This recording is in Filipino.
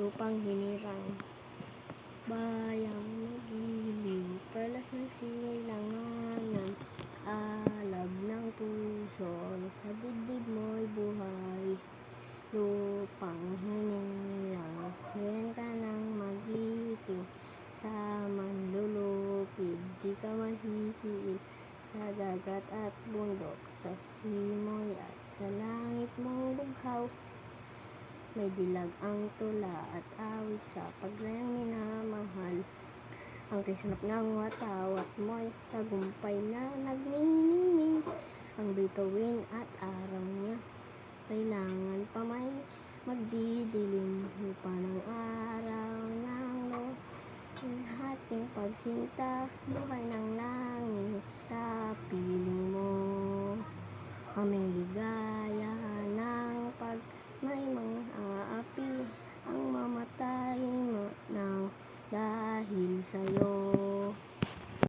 lupang hinirang. Bayang nagiliw, perlas ng simoy langanan, alab ng puso, sa dibdib mo'y buhay. Lupang hinirang, ngayon ka nang mag-ibig, sa manlulupig, di ka masisiil, sa dagat at bundok, sa simoy at sa langit mong bughaw. May dilag ang tula at awit sa paglayang minamahal. Ang kislap ng watawat mo'y tagumpay na nagniningning. Ang bituin at araw niya, kailangan pa may magdidilim. Lupa ng araw ng hating pagsinta, buhay ng langit sa piling mo. Aming ligaya ng pag may mga api ang mamatay mo nang dahil sa'yo.